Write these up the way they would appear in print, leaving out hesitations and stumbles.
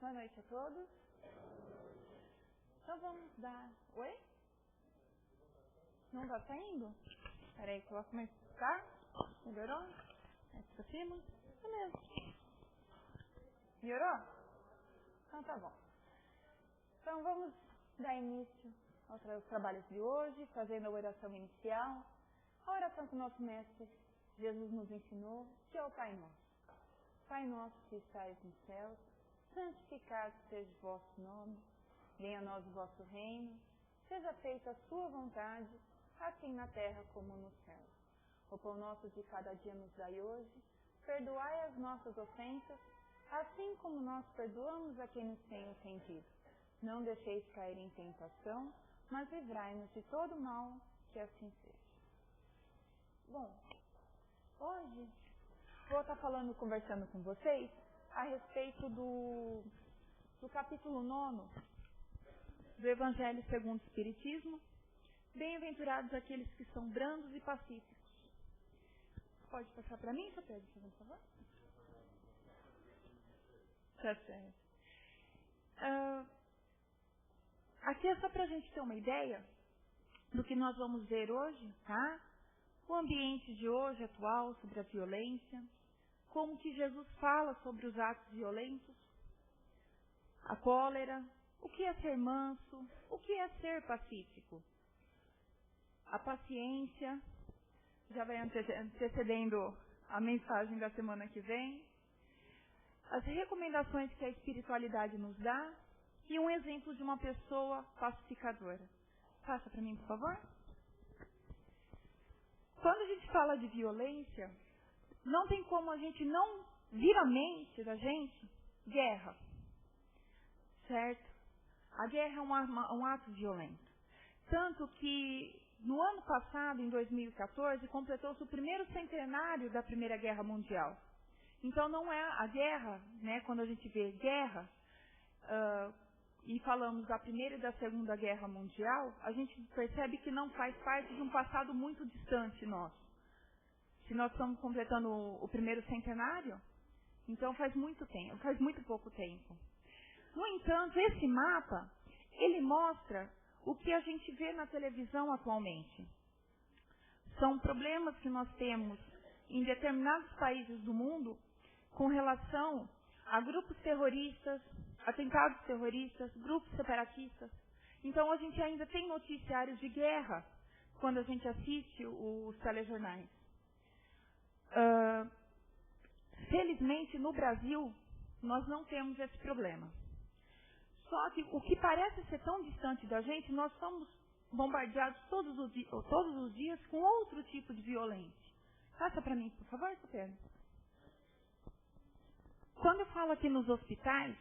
Boa noite a todos. Então vamos dar... Oi? Não está saindo? Peraí, coloca mais pra cá. Melhorou? Mais pra cima. Beleza. Melhorou? Então tá bom. Então vamos dar início aos trabalhos de hoje, fazendo a oração inicial. A oração que o nosso Mestre Jesus nos ensinou, que é o Pai Nosso. Pai nosso que estais nos céus, santificado seja o vosso nome, venha a nós o vosso reino, seja feita a sua vontade, assim na terra como no céu. O pão nosso de cada dia nos dai hoje, perdoai as nossas ofensas, assim como nós perdoamos a quem nos tem ofendido. Não deixeis cair em tentação, mas livrai-nos de todo mal, que assim seja. Bom, hoje vou estar conversando com vocês a respeito do capítulo 9 do Evangelho segundo o Espiritismo. Bem-aventurados aqueles que são brandos e pacíficos. Pode passar para mim, Pedro, por favor? Tá certo. Aqui é só para a gente ter uma ideia do que nós vamos ver hoje, tá? O ambiente de hoje atual sobre a violência, como que Jesus fala sobre os atos violentos, a cólera, o que é ser manso, o que é ser pacífico, a paciência, já vai antecedendo a mensagem da semana que vem, as recomendações que a espiritualidade nos dá e um exemplo de uma pessoa pacificadora. Passa para mim, por favor. Quando a gente fala de violência, não tem como a gente não vir à mente da gente guerra, certo? A guerra é um ato violento. Tanto que no ano passado, em 2014, completou-se o primeiro centenário da Primeira Guerra Mundial. Então não é a guerra, né, quando a gente vê guerra, e falamos da Primeira e da Segunda Guerra Mundial, a gente percebe que não faz parte de um passado muito distante nosso. Se nós estamos completando o primeiro centenário, então faz muito pouco tempo. No entanto, esse mapa, ele mostra o que a gente vê na televisão atualmente. São problemas que nós temos em determinados países do mundo com relação a grupos terroristas, atentados terroristas, grupos separatistas. Então a gente ainda tem noticiários de guerra quando a gente assiste os telejornais. Felizmente, no Brasil, nós não temos esse problema. Só que o que parece ser tão distante da gente, nós somos bombardeados todos os dias com outro tipo de violência. Passa para mim, por favor, Pedro. Quando eu falo aqui nos hospitais,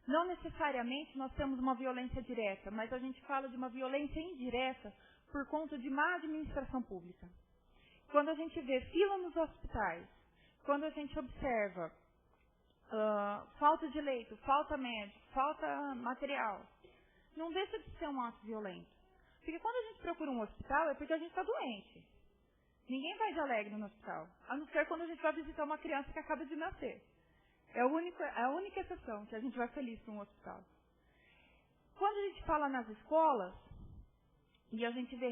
não necessariamente nós temos uma violência direta, mas a gente fala de uma violência indireta por conta de má administração pública. Quando a gente vê fila nos hospitais, quando a gente observa falta de leito, falta médico, falta material, não deixa de ser um ato violento. Porque quando a gente procura um hospital é porque a gente está doente. Ninguém vai de alegre no hospital, a não ser quando a gente vai visitar uma criança que acaba de nascer. É a única exceção que a gente vai feliz para um hospital. Quando a gente fala nas escolas, e a gente vê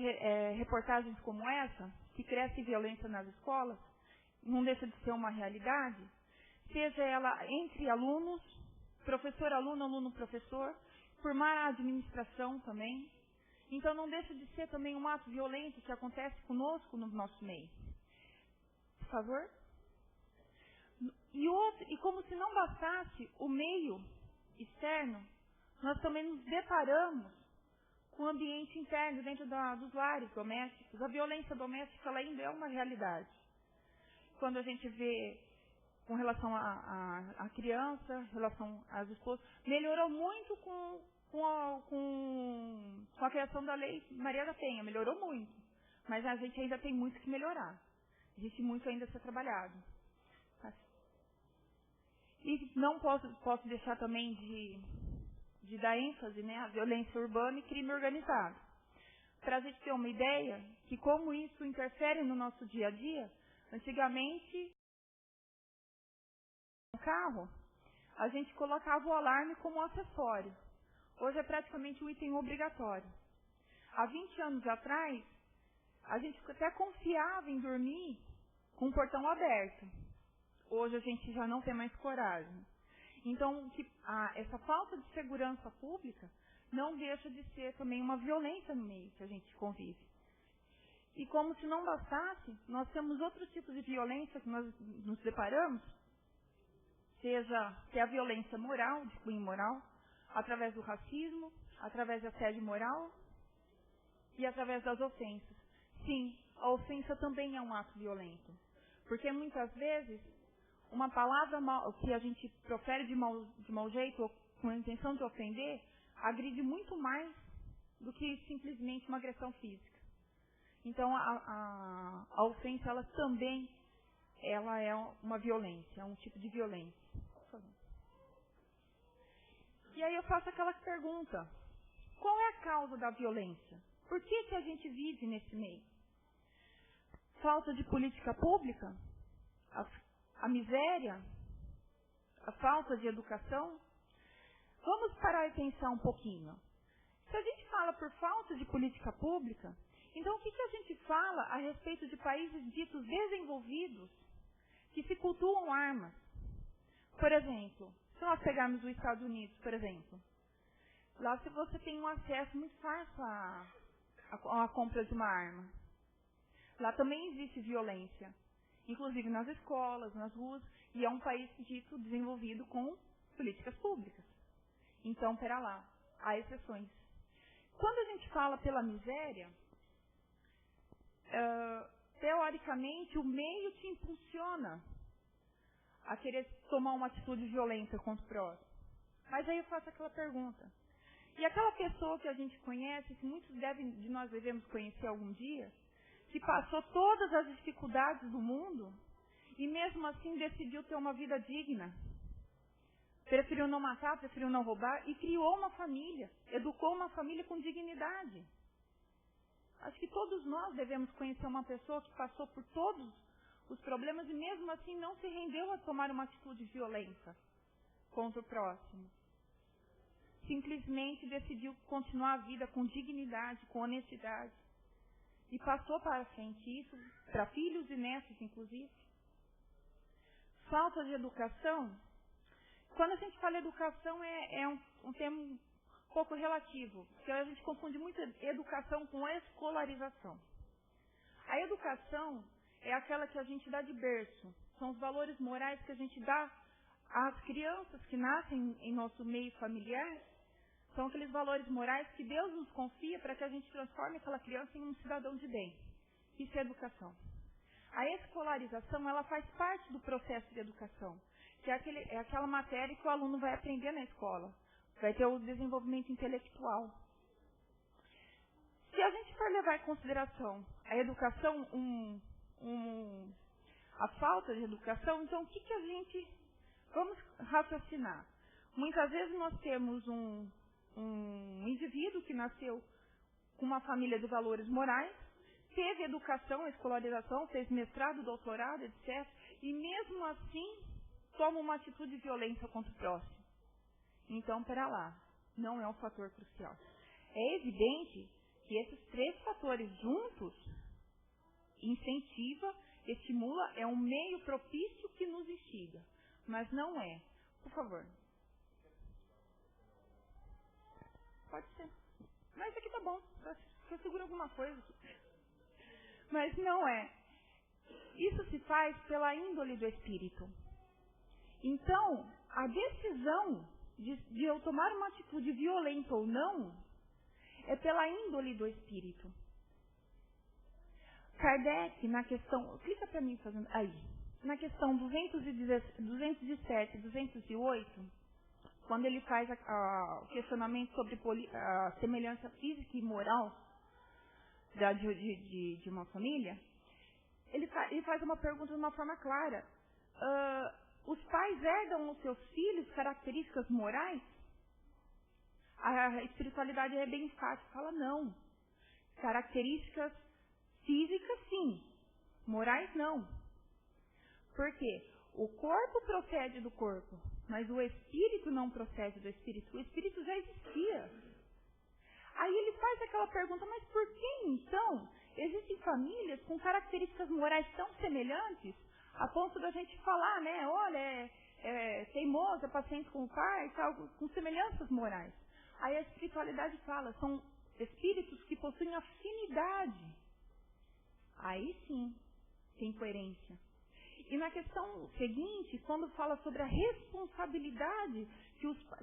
reportagens como essa, que cresce violência nas escolas, não deixa de ser uma realidade, seja ela entre alunos, professor-aluno, aluno-professor, por má administração também. Então não deixa de ser também um ato violento que acontece conosco no nosso meio. Por favor. E como se não bastasse o meio externo, nós também nos deparamos com o ambiente interno dentro dos lares domésticos. A violência doméstica ela ainda é uma realidade. Quando a gente vê com relação à criança, em relação às esposas, melhorou muito com a criação da lei Maria da Penha, melhorou muito. Mas a gente ainda tem muito que melhorar. Existe muito ainda a ser trabalhado. E não posso deixar também de dar ênfase, né, à violência urbana e crime organizado. Para a gente ter uma ideia que como isso interfere no nosso dia a dia, antigamente, no carro, a gente colocava o alarme como um acessório. Hoje é praticamente um item obrigatório. Há 20 anos atrás, a gente até confiava em dormir com o portão aberto. Hoje a gente já não tem mais coragem. Então, essa falta de segurança pública não deixa de ser também uma violência no meio que a gente convive. E como se não bastasse, nós temos outros tipos de violência que nós nos deparamos, seja que é a violência moral, de cunho moral, através do racismo, através da assédio moral e através das ofensas. Sim, a ofensa também é um ato violento. Porque muitas vezes, uma palavra que a gente profere de mau jeito ou com a intenção de ofender, agride muito mais do que simplesmente uma agressão física. Então, a ofensa, ela também é uma violência, é um tipo de violência. E aí eu faço aquela pergunta, qual é a causa da violência? Por que a gente vive nesse meio? Falta de política pública? A miséria? A falta de educação? Vamos parar e pensar um pouquinho. Se a gente fala por falta de política pública, então o que a gente fala a respeito de países ditos desenvolvidos que se cultuam armas? Por exemplo, se nós pegarmos os Estados Unidos, por exemplo, lá se você tem um acesso muito fácil à compra de uma arma. Lá também existe violência, inclusive nas escolas, nas ruas, e é um país dito desenvolvido com políticas públicas. Então, pera lá, há exceções. Quando a gente fala pela miséria, teoricamente o meio te impulsiona a querer tomar uma atitude violenta contra o próximo. Mas aí eu faço aquela pergunta. E aquela pessoa que a gente conhece, que muitos de nós devemos conhecer algum dia, que passou todas as dificuldades do mundo e mesmo assim decidiu ter uma vida digna, preferiu não matar, preferiu não roubar e criou uma família, educou uma família com dignidade. Acho que todos nós devemos conhecer uma pessoa que passou por todos os problemas e mesmo assim não se rendeu a tomar uma atitude violenta contra o próximo. Simplesmente decidiu continuar a vida com dignidade, com honestidade. E passou para frente isso, para filhos e netos, inclusive. Falta de educação. Quando a gente fala educação, é um termo um pouco relativo, porque a gente confunde muito educação com escolarização. A educação é aquela que a gente dá de berço. São os valores morais que a gente dá às crianças que nascem em nosso meio familiar. São aqueles valores morais que Deus nos confia para que a gente transforme aquela criança em um cidadão de bem. Isso é educação. A escolarização, ela faz parte do processo de educação, que é aquela matéria que o aluno vai aprender na escola. Vai ter o desenvolvimento intelectual. Se a gente for levar em consideração a educação, a falta de educação, então o que a gente... Vamos raciocinar. Muitas vezes nós temos um indivíduo que nasceu com uma família de valores morais, teve educação, escolarização, fez mestrado, doutorado, etc. E mesmo assim toma uma atitude violenta contra o próximo. Então, pera lá, não é um fator crucial. É evidente que esses 3 fatores juntos incentiva, estimula, é um meio propício que nos instiga. Mas não é. Por favor. Pode ser. Mas aqui tá bom. Só segura alguma coisa. Mas não é. Isso se faz pela índole do espírito. Então, a decisão de eu tomar uma atitude violenta ou não é pela índole do espírito. Kardec, na questão... Clica para mim fazendo... Aí. Na questão 207 e 208, quando ele faz o questionamento sobre a semelhança física e moral de uma família, ele faz uma pergunta de uma forma clara. Os pais herdam aos seus filhos características morais? A espiritualidade é bem enfática, fala não. Características físicas, sim. Morais, não. Por quê? O corpo procede do corpo, mas o espírito não procede do espírito. O espírito já existia. Aí ele faz aquela pergunta, mas por que então existem famílias com características morais tão semelhantes, a ponto da gente falar, né, olha, é teimosa, paciente com o pai, tal, com semelhanças morais. Aí a espiritualidade fala, são espíritos que possuem afinidade. Aí sim, tem coerência. E na questão seguinte, quando fala sobre a responsabilidade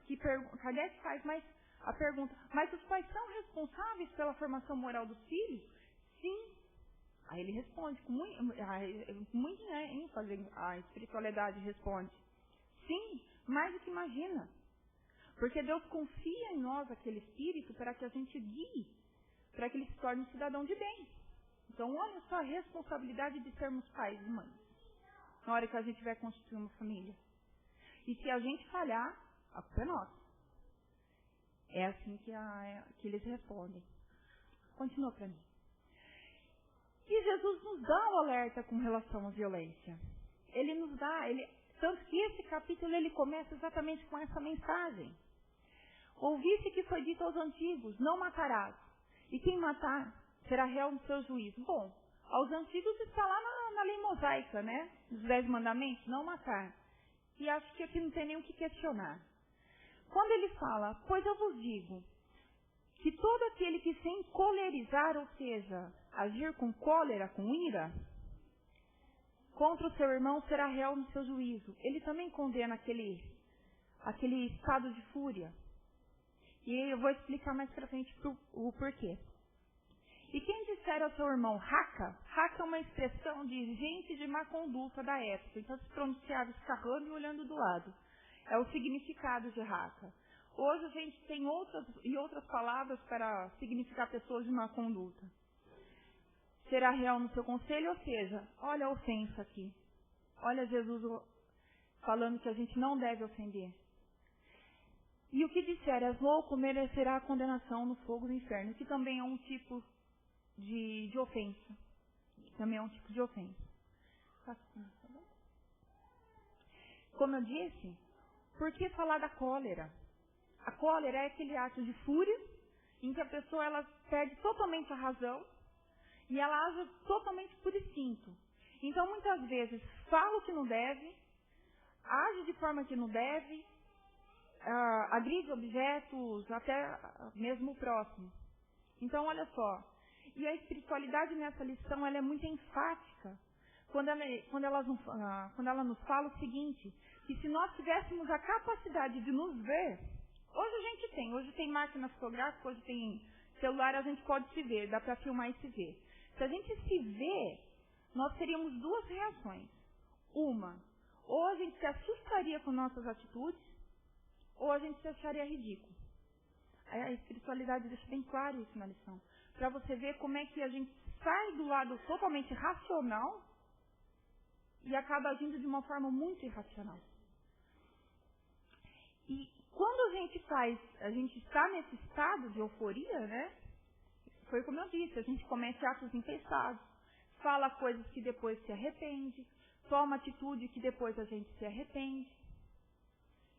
que Kardec faz, mas a pergunta, mas os pais são responsáveis pela formação moral dos filhos? Sim. Aí ele responde, com muito ênfase, a espiritualidade responde, sim, mais do que imagina. Porque Deus confia em nós aquele espírito para que a gente guie, para que ele se torne um cidadão de bem. Então, olha só a responsabilidade de sermos pais e mães, na hora que a gente vai constituir uma família. E se a gente falhar, a culpa é nossa. É assim que eles respondem. Continua para mim. E Jesus nos dá um alerta com relação à violência. Ele nos dá, tanto que esse capítulo ele começa exatamente com essa mensagem. Ouviste que foi dito aos antigos, não matarás. E quem matar será réu no seu juízo. Bom, aos antigos está lá na lei mosaica, né? Os 10 mandamentos, não matar. E acho que aqui não tem nem o que questionar. Quando ele fala, pois eu vos digo, que todo aquele que se encolerizar, ou seja, agir com cólera, com ira, contra o seu irmão será réu no seu juízo. Ele também condena aquele estado de fúria. E eu vou explicar mais pra frente o porquê. E quem disser ao seu irmão raca é uma expressão de gente de má conduta da época. Então se pronunciava escarrando e olhando do lado. É o significado de raca. Hoje a gente tem outras palavras para significar pessoas de má conduta. Será réu no seu conselho, ou seja, olha a ofensa aqui. Olha Jesus falando que a gente não deve ofender. E o que disser és louco merecerá a condenação no fogo do inferno, que também é um tipo de ofensa. Também é um tipo de ofensa. Como eu disse, por que falar da cólera? A cólera é aquele ato de fúria em que a pessoa ela perde totalmente a razão e ela age totalmente por instinto. Então, muitas vezes, fala o que não deve, age de forma que não deve, agride objetos, até mesmo o próximo. Então, olha só. E a espiritualidade nessa lição ela é muito enfática quando ela nos fala o seguinte, que se nós tivéssemos a capacidade de nos ver, hoje tem máquina fotográfica, hoje tem celular, a gente pode se ver, dá para filmar e se ver. Se a gente se vê, nós teríamos duas reações. Uma, ou a gente se assustaria com nossas atitudes, ou a gente se acharia ridículo. A espiritualidade deixa bem claro isso na lição. Para você ver como é que a gente sai do lado totalmente racional e acaba agindo de uma forma muito irracional. E quando a gente está nesse estado de euforia, né? Foi como eu disse, a gente comete atos impensados, fala coisas que depois se arrepende, toma atitude que depois a gente se arrepende.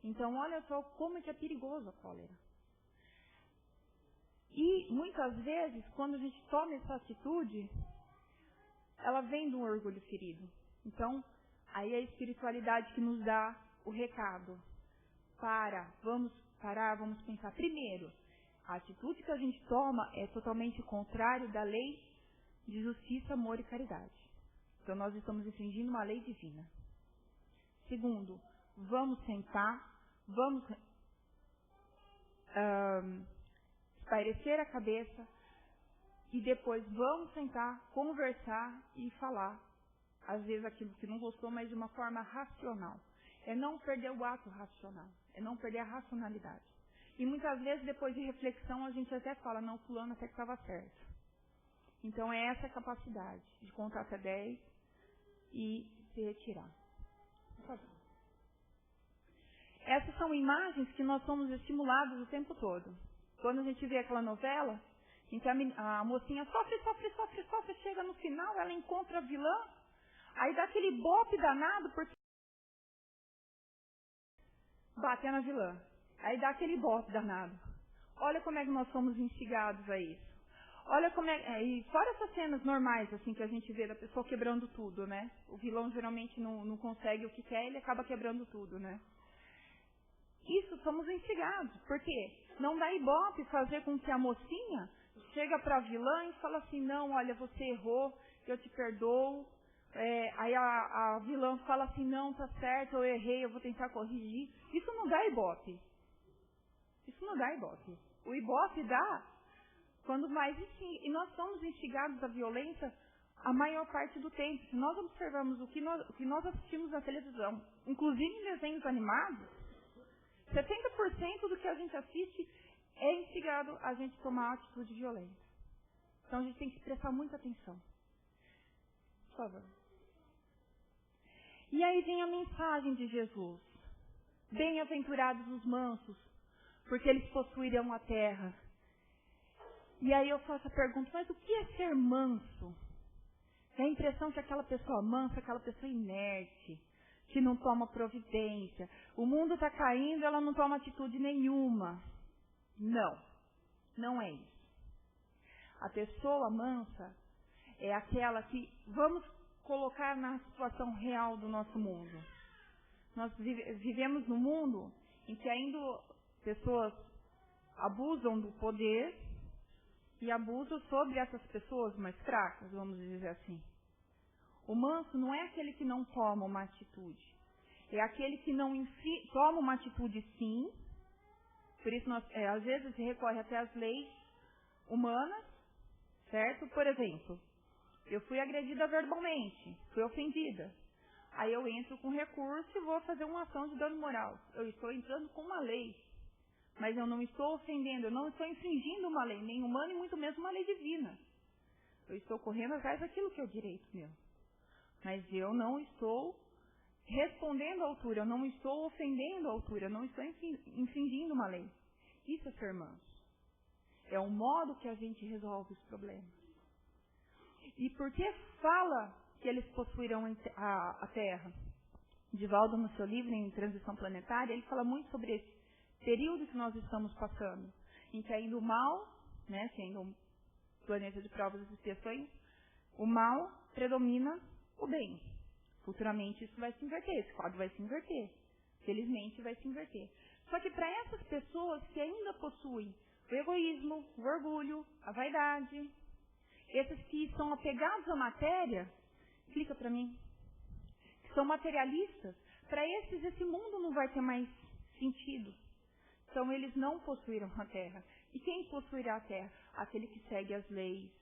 Então, olha só como é que é perigoso a cólera. E, muitas vezes, quando a gente toma essa atitude, ela vem de um orgulho ferido. Então, aí é a espiritualidade que nos dá o recado. Vamos parar, vamos pensar. Primeiro, a atitude que a gente toma é totalmente contrário da lei de justiça, amor e caridade. Então, nós estamos infringindo uma lei divina. Segundo, vamos sentar, vamos espairecer a cabeça e depois vamos sentar, conversar e falar, às vezes aquilo que não gostou, mas de uma forma racional. É não perder o ato racional, é não perder a racionalidade. E muitas vezes, depois de reflexão, a gente até fala, não, fulano até que estava certo. Então é essa capacidade de contar até 10 e se retirar. Por favor. Essas são imagens que nós somos estimulados o tempo todo. Quando a gente vê aquela novela, em que a mocinha sofre, chega no final, ela encontra a vilã, aí dá aquele bope danado, porque bater na vilã. Aí dá aquele bote danado. Olha como é que nós somos instigados a isso. Olha como e fora essas cenas normais, assim, que a gente vê da pessoa quebrando tudo, né? O vilão geralmente não consegue o que quer, ele acaba quebrando tudo, né? Isso, somos instigados. Por quê? Não dá ibope fazer com que a mocinha chega para a vilã e fala assim, não, olha, você errou, eu te perdoo. Aí a vilã fala assim, não, tá certo, eu errei, eu vou tentar corrigir. Isso não dá ibope. Isso não dá ibope. O ibope dá quando mais instiga. E nós somos instigados à violência a maior parte do tempo. Se nós observarmos o que nós assistimos na televisão, inclusive em desenhos animados, 70% do que a gente assiste é instigado a gente tomar atitude violenta. Então a gente tem que prestar muita atenção. Por favor. E aí vem a mensagem de Jesus. Bem-aventurados os mansos, porque eles possuirão a terra. E aí eu faço a pergunta, mas o que é ser manso? É a impressão que aquela pessoa mansa, aquela pessoa inerte, que não toma providência. O mundo está caindo, ela não toma atitude nenhuma. Não, não é isso. A pessoa mansa é aquela que, vamos colocar na situação real do nosso mundo. Nós vivemos num mundo em que ainda pessoas abusam do poder e abusam sobre essas pessoas mais fracas, vamos dizer assim. O manso não é aquele que não toma uma atitude. É aquele que não toma uma atitude sim. Por isso, às vezes, se recorre até às leis humanas, certo? Por exemplo, eu fui agredida verbalmente, fui ofendida. Aí eu entro com recurso e vou fazer uma ação de dano moral. Eu estou entrando com uma lei. Mas eu não estou ofendendo, eu não estou infringindo uma lei, nem humana e muito menos uma lei divina. Eu estou correndo atrás daquilo que é o direito meu. Mas eu não estou respondendo à altura, eu não estou ofendendo à altura, eu não estou infringindo uma lei. Isso é ser manso. É o modo que a gente resolve os problemas. E por que fala que eles possuirão a Terra? Divaldo, no seu livro, em Transição Planetária, ele fala muito sobre esse período que nós estamos passando, em que ainda o mal, né, sendo um planeta de provas e expiações, o mal predomina o bem. Futuramente isso vai se inverter, esse quadro vai se inverter. Felizmente vai se inverter. Só que para essas pessoas que ainda possuem o egoísmo, o orgulho, a vaidade, esses que são apegados à matéria, clica para mim, que são materialistas, para esses esse mundo não vai ter mais sentido. Então eles não possuíram a terra. E quem possuirá a terra? Aquele que segue as leis,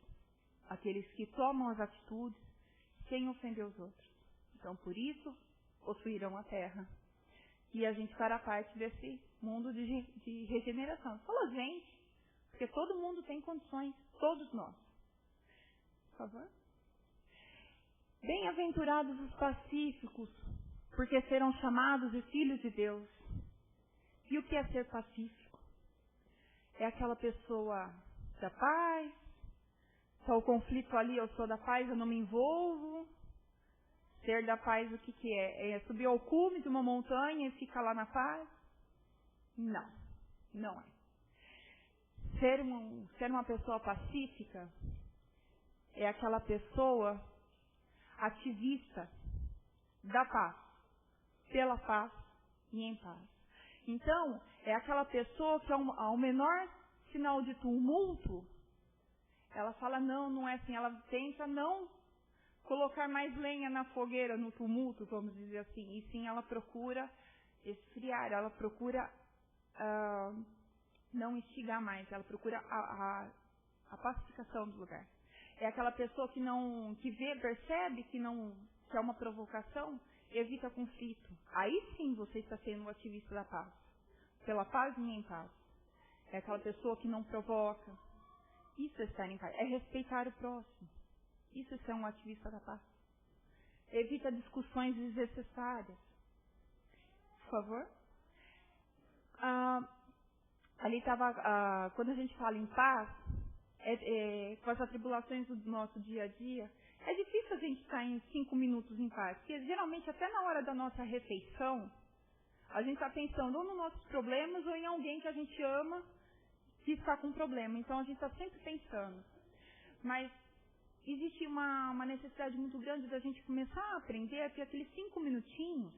aqueles que tomam as atitudes sem ofender os outros. Então por isso possuirão a terra. E a gente fará parte desse mundo de regeneração. Fala gente, porque todo mundo tem condições, todos nós. Por favor. Bem-aventurados os pacíficos, porque serão chamados de filhos de Deus. E o que é ser pacífico? É aquela pessoa da paz, só o conflito ali, eu sou da paz, eu não me envolvo. Ser da paz, o que é? É subir ao cume de uma montanha e ficar lá na paz? Não, não é. Ser uma pessoa pacífica é aquela pessoa ativista da paz, pela paz e em paz. Então, é aquela pessoa que ao menor sinal de tumulto, ela fala, não é assim, ela tenta não colocar mais lenha na fogueira, no tumulto, vamos dizer assim, e sim ela procura esfriar, ela procura não instigar mais, ela procura a pacificação do lugar. É aquela pessoa que vê, percebe que é uma provocação, evita conflito. Aí sim você está sendo um ativista da paz. Pela paz e em paz. É aquela pessoa que não provoca. Isso é estar em paz. É respeitar o próximo. Isso é ser um ativista da paz. Evita discussões desnecessárias. Por favor. Ali estava, quando a gente fala em paz, com as atribulações do nosso dia a dia, é difícil a gente estar em 5 minutos em paz, porque geralmente até na hora da nossa refeição, A gente está pensando ou nos nossos problemas ou em alguém que a gente ama que está com problema. Então, a gente está sempre pensando. Mas existe uma necessidade muito grande da gente começar a aprender a ter aqueles 5 minutinhos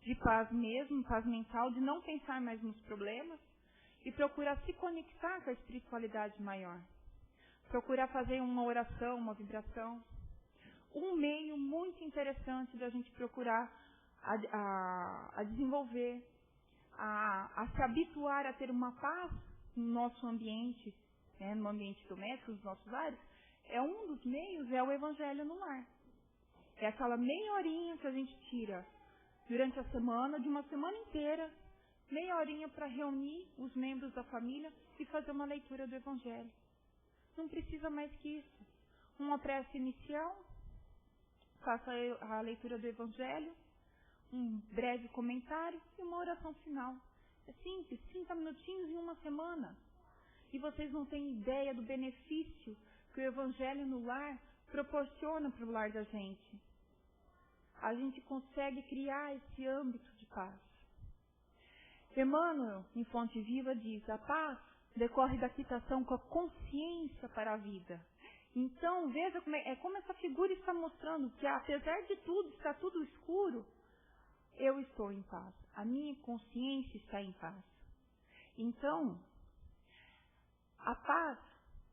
de paz mesmo, paz mental, de não pensar mais nos problemas e procurar se conectar com a espiritualidade maior. Procurar fazer uma oração, uma vibração. Um meio muito interessante da gente procurar a desenvolver, a se habituar a ter uma paz no nosso ambiente, né, no ambiente doméstico, nos nossos lares, um dos meios é o Evangelho no lar. É aquela meia horinha que a gente tira durante a semana, de uma semana inteira, meia horinha para reunir os membros da família e fazer uma leitura do Evangelho. Não precisa mais que isso. Uma prece inicial, faça a leitura do Evangelho, um breve comentário e uma oração final. É simples, 30 minutinhos em uma semana. E vocês não têm ideia do benefício que o Evangelho no lar proporciona para o lar da gente. A gente consegue criar esse âmbito de paz. Emmanuel, em Fonte Viva, diz: a paz decorre da quitação com a consciência para a vida. Então, veja como essa figura está mostrando que, apesar de tudo, está tudo escuro, eu estou em paz. A minha consciência está em paz. Então, a paz,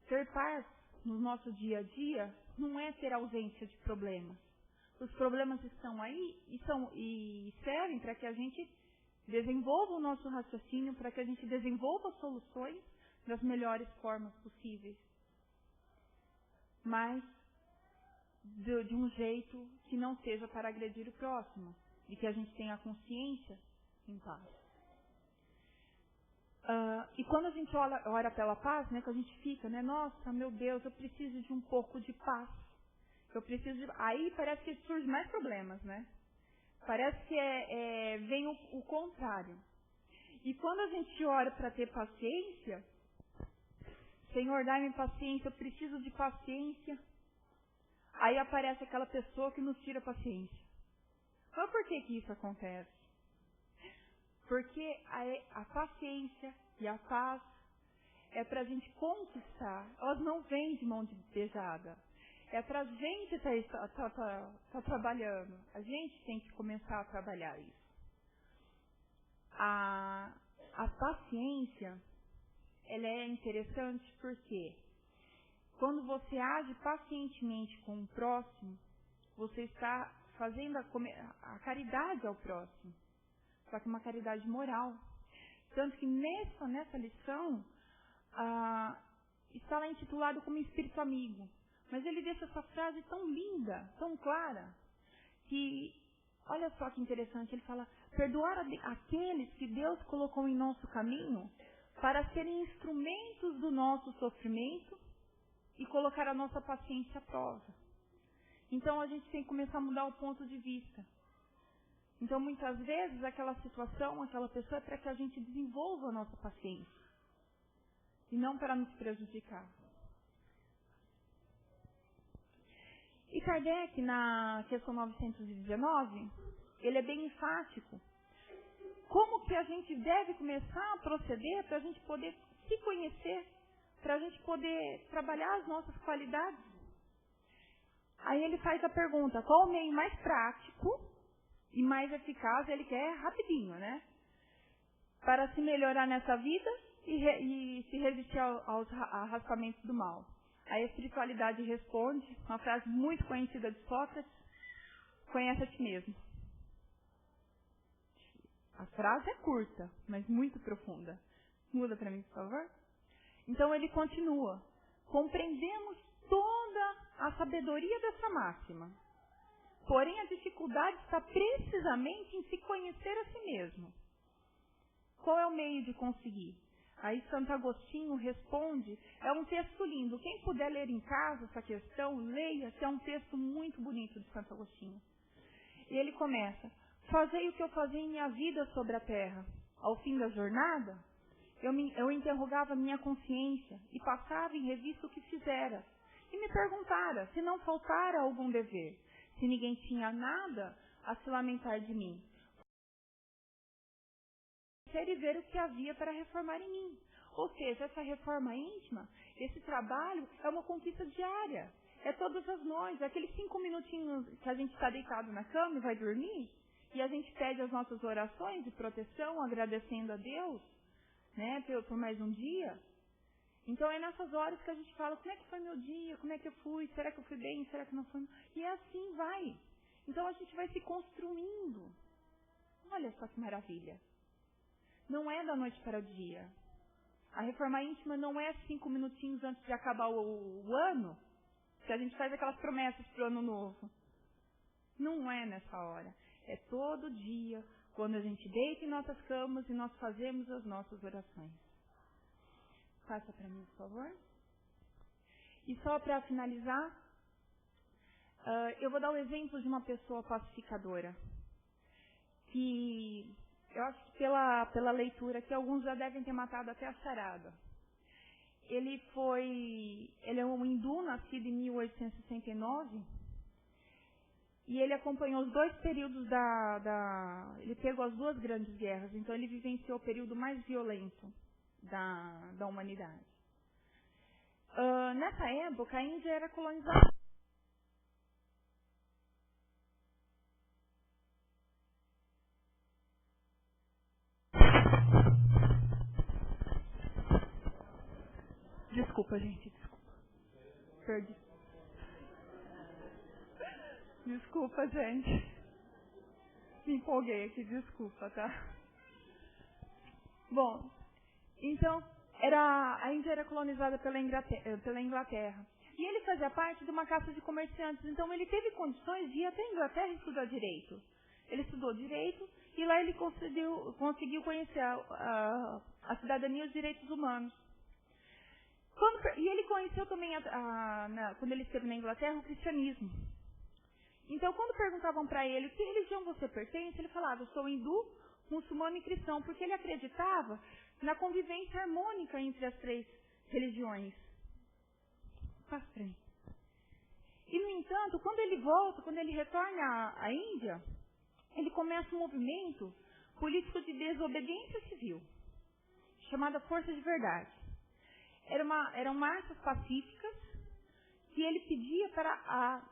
ter paz no nosso dia a dia, não é ter ausência de problemas. Os problemas estão aí e servem para que a gente desenvolva o nosso raciocínio, para que a gente desenvolva soluções das melhores formas possíveis. Mas de um jeito que não seja para agredir o próximo, e que a gente tenha a consciência em paz. E quando a gente ora pela paz, né, que a gente fica, né, nossa, meu Deus, eu preciso de um pouco de paz. Aí parece que surgem mais problemas, né? Parece que vem o contrário. E quando a gente ora para ter paciência, Senhor, dá-me paciência, eu preciso de paciência. Aí aparece aquela pessoa que nos tira a paciência. Mas por que isso acontece? Porque a paciência e a paz é para a gente conquistar. Elas não vêm de mão de beijada. É para a gente estar trabalhando. A gente tem que começar a trabalhar isso. A paciência, ela é interessante porque quando você age pacientemente com o próximo, você está fazendo a caridade ao próximo. Só que uma caridade moral. Tanto que nessa lição, está lá intitulado como Espírito Amigo. Mas ele deixa essa frase tão linda, tão clara, que, olha só que interessante, ele fala: perdoar aqueles que Deus colocou em nosso caminho para serem instrumentos do nosso sofrimento e colocar a nossa paciência à prova. Então a gente tem que começar a mudar o ponto de vista. Então muitas vezes aquela situação, aquela pessoa é para que a gente desenvolva a nossa paciência e não para nos prejudicar. E Kardec, na questão 919, ele é bem enfático. Como que a gente deve começar a proceder para a gente poder se conhecer, para a gente poder trabalhar as nossas qualidades? Aí ele faz a pergunta: qual o meio mais prático e mais eficaz? Ele quer rapidinho, né? Para se melhorar nessa vida e se resistir aos arrastamentos do mal. A espiritualidade responde, uma frase muito conhecida de Sócrates: conhece a ti mesmo. A frase é curta, mas muito profunda. Muda para mim, por favor. Então ele continua: compreendemos toda a sabedoria dessa máxima. Porém, a dificuldade está precisamente em se conhecer a si mesmo. Qual é o meio de conseguir? Aí Santo Agostinho responde, é um texto lindo. Quem puder ler em casa essa questão, leia, que é um texto muito bonito de Santo Agostinho. E ele começa: fazei o que eu fazia em minha vida sobre a terra. Ao fim da jornada, eu interrogava minha consciência e passava em revista o que fizera. E me perguntara se não faltara algum dever, se ninguém tinha nada a se lamentar de mim. conhecer e ver o que havia para reformar em mim. Ou seja, essa reforma íntima, esse trabalho é uma conquista diária. É todas as noites, aqueles 5 minutinhos que a gente está deitado na cama e vai dormir, e a gente pede as nossas orações de proteção, agradecendo a Deus, né, por mais um dia. Então é nessas horas que a gente fala, como é que foi meu dia, como é que eu fui, será que eu fui bem, será que não fui? E assim vai. Então a gente vai se construindo. Olha só que maravilha. Não é da noite para o dia. A reforma íntima não é 5 minutinhos antes de acabar o ano, que a gente faz aquelas promessas para o ano novo. Não é nessa hora. É todo dia, quando a gente deita em nossas camas e nós fazemos as nossas orações. Passa para mim, por favor. E só para finalizar, eu vou dar o exemplo de uma pessoa pacificadora. Que eu acho que pela leitura que alguns já devem ter matado até a charada. Ele é um hindu, nascido em 1869, e ele acompanhou os 2 períodos ele pegou as 2 grandes guerras, então ele vivenciou o período mais violento da humanidade. Nessa época, a Índia era colonizada. Desculpa, gente, desculpa. Perdi. Desculpa, gente. Me empolguei aqui, desculpa, tá? Bom, então, a Índia era colonizada pela Inglaterra. E ele fazia parte de uma caça de comerciantes, então ele teve condições de ir até a Inglaterra e estudar direito. Ele estudou direito e lá ele conseguiu conhecer a cidadania e os direitos humanos. E ele conheceu também, quando ele esteve na Inglaterra, o cristianismo. Então, quando perguntavam para ele que religião você pertence, ele falava, eu sou hindu, muçulmano e cristão, porque ele acreditava na convivência harmônica entre as 3 religiões. Passa para mim. E, no entanto, quando ele retorna à Índia, ele começa um movimento político de desobediência civil, chamada Força de Verdade. Eram marchas pacíficas que ele pedia para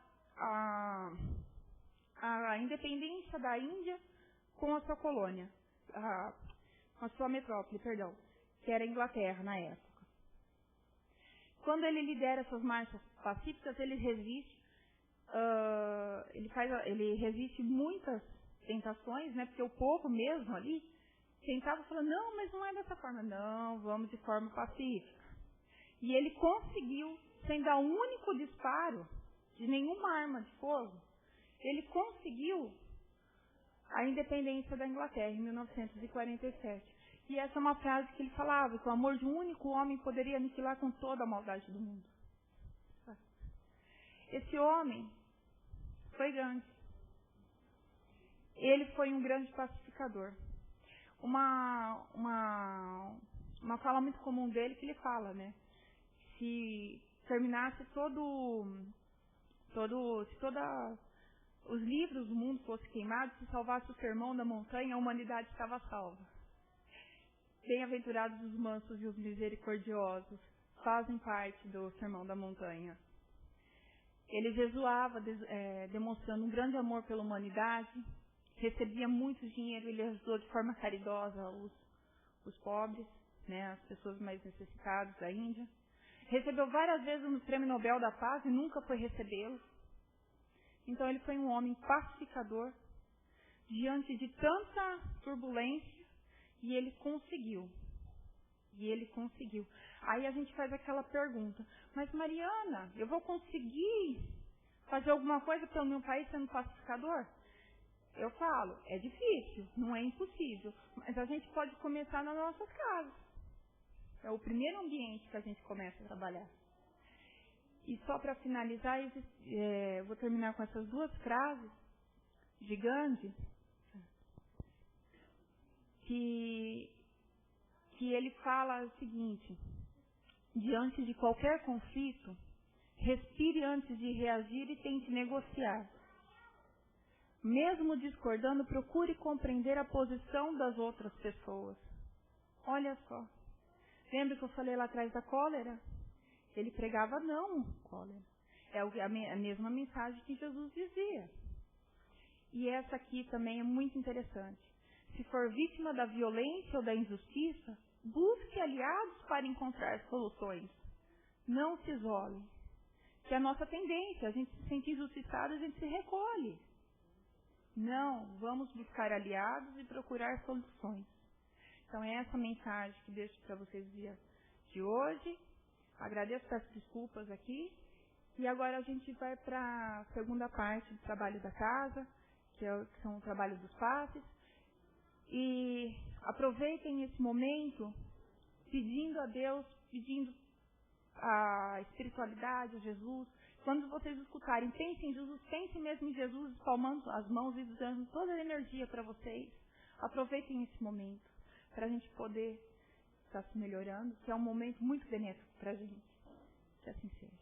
a independência da Índia com a sua colônia, com a sua metrópole, perdão, que era a Inglaterra na época. Quando ele lidera essas marchas pacíficas, ele resiste muitas tentações, né? Porque o povo mesmo ali tentava falar, não, mas não é dessa forma, não, vamos de forma pacífica. E ele conseguiu, sem dar um único disparo de nenhuma arma de fogo, ele conseguiu a independência da Inglaterra em 1947. E essa é uma frase que ele falava, que o amor de um único homem poderia aniquilar com toda a maldade do mundo. Esse homem foi Gandhi. Ele foi um grande pacificador. Uma fala muito comum dele que ele fala, né? Se terminasse os livros do mundo fossem queimados, se salvasse o sermão da montanha, a humanidade estava salva. Bem-aventurados os mansos e os misericordiosos, fazem parte do sermão da montanha. Ele jejuava, demonstrando um grande amor pela humanidade, recebia muito dinheiro, ele ajudou de forma caridosa os pobres, né, as pessoas mais necessitadas da Índia. Recebeu várias vezes o Prêmio Nobel da Paz e nunca foi recebê-lo. Então ele foi um homem pacificador diante de tanta turbulência e ele conseguiu. Aí a gente faz aquela pergunta, mas Mariana, eu vou conseguir fazer alguma coisa pelo meu país sendo pacificador? Eu falo, é difícil, não é impossível, mas a gente pode começar nas nossas casas. É o primeiro ambiente que a gente começa a trabalhar. E só para finalizar, vou terminar com essas 2 frases de Gandhi, que ele fala o seguinte: diante de qualquer conflito, respire antes de reagir e tente negociar. Mesmo discordando, procure compreender a posição das outras pessoas. Olha só. Lembra que eu falei lá atrás da cólera? Ele pregava não cólera. É a mesma mensagem que Jesus dizia. E essa aqui também é muito interessante. Se for vítima da violência ou da injustiça, busque aliados para encontrar soluções. Não se isole. Que é a nossa tendência, a gente se sente injustiçado, a gente se recolhe. Não, vamos buscar aliados e procurar soluções. Então é essa mensagem que deixo para vocês no dia de hoje. Agradeço pelas desculpas aqui. E agora a gente vai para a segunda parte do trabalho da casa, que são o trabalho dos passes. E aproveitem esse momento pedindo a Deus, pedindo a espiritualidade, a Jesus. Quando vocês escutarem, pensem em Jesus, pensem mesmo em Jesus, espalmando as mãos e dando toda a energia para vocês. Aproveitem esse momento para a gente poder estar se melhorando, que é um momento muito benéfico para a gente. Que assim seja.